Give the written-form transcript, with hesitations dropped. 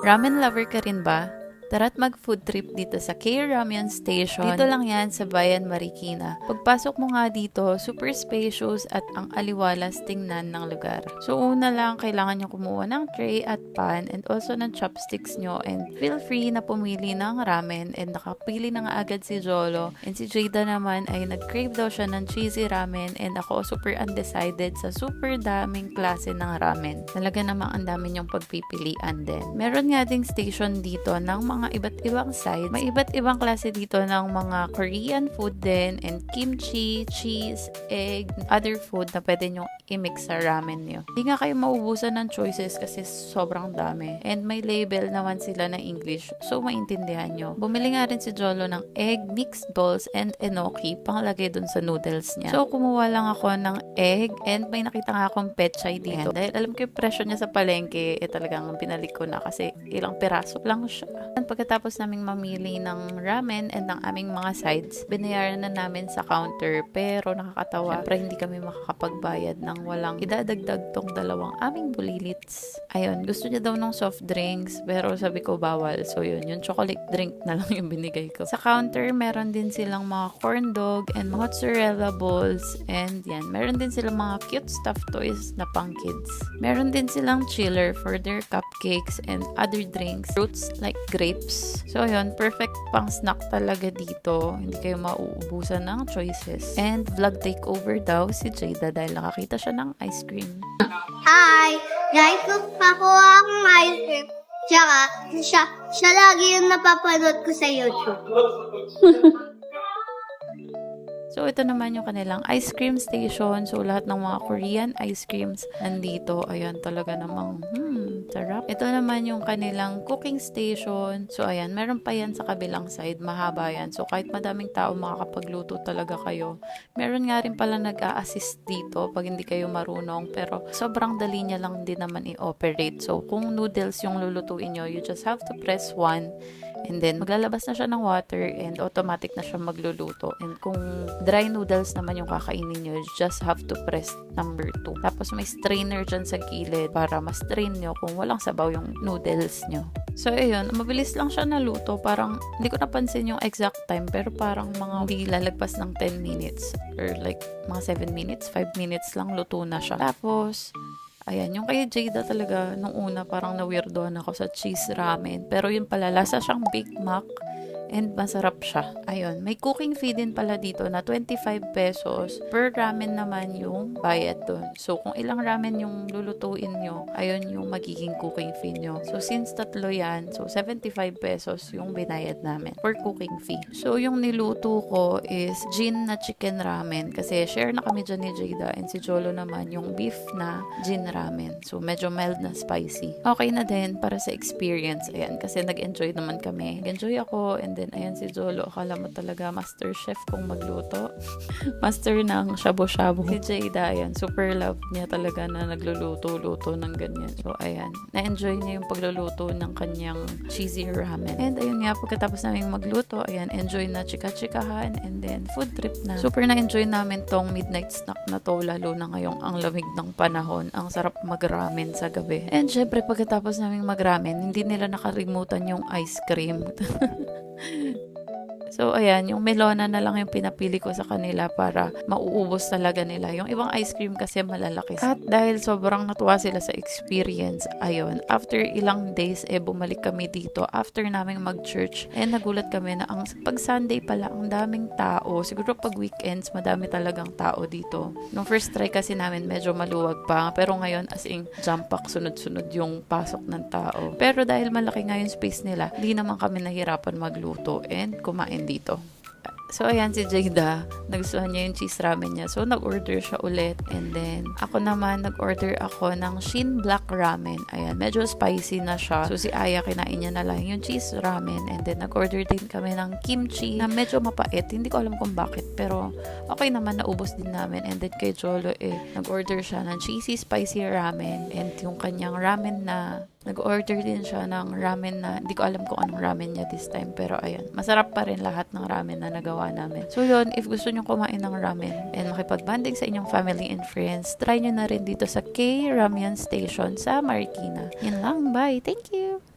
Ramen lover ka rin ba? Tara't mag-food trip dito sa K-Ramyun Station. Dito lang yan sa Bayan Marikina. Pagpasok mo nga dito, super spacious at ang aliwalas tingnan ng lugar. So una lang, kailangan nyo kumuha ng tray at pan and also ng chopsticks nyo, and feel free na pumili ng ramen, and nakapili na nga agad si Jolo. And si Jada naman ay nag-crave daw siya ng cheesy ramen, and ako super undecided sa super daming klase ng ramen. Talaga namang ang dami nyong pagpipilian din. Meron nga ding station dito ng mga iba't ibang sides. May iba't ibang klase dito ng mga Korean food din, and kimchi, cheese, egg, other food na pwede nyo i-mix sa ramen nyo. Hindi nga kayo maubusan ng choices kasi sobrang dami. And may label naman sila na English, so maintindihan nyo. Bumili nga rin si Jolo ng egg, mixed balls, and enoki panglagay dun sa noodles niya. So kumuha lang ako ng egg, and may nakita nga akong pechay dito. Dahil alam ko yung presyo niya sa palengke, talagang binalik ko na kasi ilang piraso lang siya. Pagkatapos naming mamili ng ramen and ng aming mga sides, binayaran na namin sa counter, pero nakakatawa. Siyempre hindi kami makakapagbayad ng walang idadagdag tong dalawang aming bulilits. Ayun, gusto niya daw ng soft drinks, pero sabi ko bawal. So yun, yung chocolate drink na lang yung binigay ko. Sa counter, meron din silang mga corn dog and mozzarella balls, and yan, meron din silang mga cute stuffed toys na pang kids. Meron din silang chiller for their cupcakes and other drinks, fruits like grapes. So, yun, perfect pang snack talaga dito. Hindi kayo mauubusan ng choices. And vlog takeover daw si Jada dahil nakakita siya ng ice cream. Hi! Guys, magpakuha akong ice cream. Tsaka, siya lagi yung napapanood ko sa YouTube. So, ito naman yung kanilang ice cream station. So, lahat ng mga Korean ice creams nandito. Ayan, talaga namang, sarap. Ito naman yung kanilang cooking station. So, ayan, meron pa yan sa kabilang side. Mahaba yan. So, kahit madaming tao makakapagluto talaga kayo. Meron nga rin pala nag-a-assist dito pag hindi kayo marunong. Pero, sobrang dali niya lang din naman i-operate. So, kung noodles yung lulutuin nyo, you just have to press 1. And then, maglalabas na siya ng water and automatic na siya magluluto. And kung dry noodles naman yung kakainin nyo, you just have to press number 2. Tapos may strainer dyan sa gilid para ma-strain nyo kung walang sabaw yung noodles nyo. So, ayun, mabilis lang siya naluto. Parang, hindi ko napansin yung exact time, pero parang mga hindi lalagpas ng 10 minutes or like mga 7 minutes, 5 minutes lang luto na siya. Tapos, ayan, yung kay Jada talaga, nung una parang na-weirdoan ako sa cheese ramen. Pero yun pala, lasa siyang Big Mac and masarap siya. Ayun, may cooking fee din pala dito na 25 pesos. Per ramen naman yung bayad dun. So, kung ilang ramen yung lulutuin nyo, ayun yung magiging cooking fee nyo. So, since tatlo yan, so 75 pesos yung binayad namin for cooking fee. So, yung niluto ko is gin na chicken ramen kasi share na kami dyan ni Jada, and si Jolo naman yung beef na gin ramen. So, medyo mild na spicy. Okay na din para sa experience. Ayan, kasi nag-enjoy naman kami. Nag-enjoy ako, and then ayan si Jolo. Akala mo talaga master chef kung magluto. Master ng shabu-shabu. Si Jada, ayan, super love niya talaga na nagluluto-luto ng ganyan. So, ayan, na-enjoy niya yung pagluluto ng kanyang cheesy ramen. And ayun nga, pagkatapos namin magluto, ayan, enjoy na chika-chikahan, and then food trip na. Super na-enjoy namin tong midnight snack na to, lalo na ngayong ang lamig ng panahon. Ang sarap mag-ramen sa gabi. And syempre, pagkatapos namin mag-ramen, hindi nila nakalimutan yung ice cream. So, ayan, yung melona na lang yung pinapili ko sa kanila para mauubos talaga nila. Yung ibang ice cream kasi malalaki. At dahil sobrang natuwa sila sa experience, ayun, after ilang days, bumalik kami dito after naming mag-church. And nagulat kami na pag Sunday pala, ang daming tao. Siguro pag weekends, madami talagang tao dito. Nung first try kasi namin, medyo maluwag pa. Pero ngayon, as in, jump pack, sunod-sunod yung pasok ng tao. Pero dahil malaki nga yung space nila, hindi naman kami nahirapan magluto and kumain dito. So, ayan si Jada, nagustuhan niya yung cheese ramen niya. So, nag-order siya ulit. And then, ako naman, nag-order ako ng Shin Black Ramen. Ayan, medyo spicy na siya. So, si Aya, kinain niya na lang yung cheese ramen. And then, nag-order din kami ng kimchi na medyo mapait. Hindi ko alam kung bakit. Pero, okay naman, naubos din namin. And then, kay Jolo, nag-order siya ng cheesy spicy ramen. And yung kanyang ramen na nag-order din siya ng ramen na hindi ko alam kung anong ramen niya this time, pero ayan, masarap pa rin lahat ng ramen na nagawa namin. So yun, if gusto nyo kumain ng ramen and makipag-banding sa inyong family and friends, try nyo na rin dito sa K-Ramyun Station sa Marikina. Yan lang, bye! Thank you!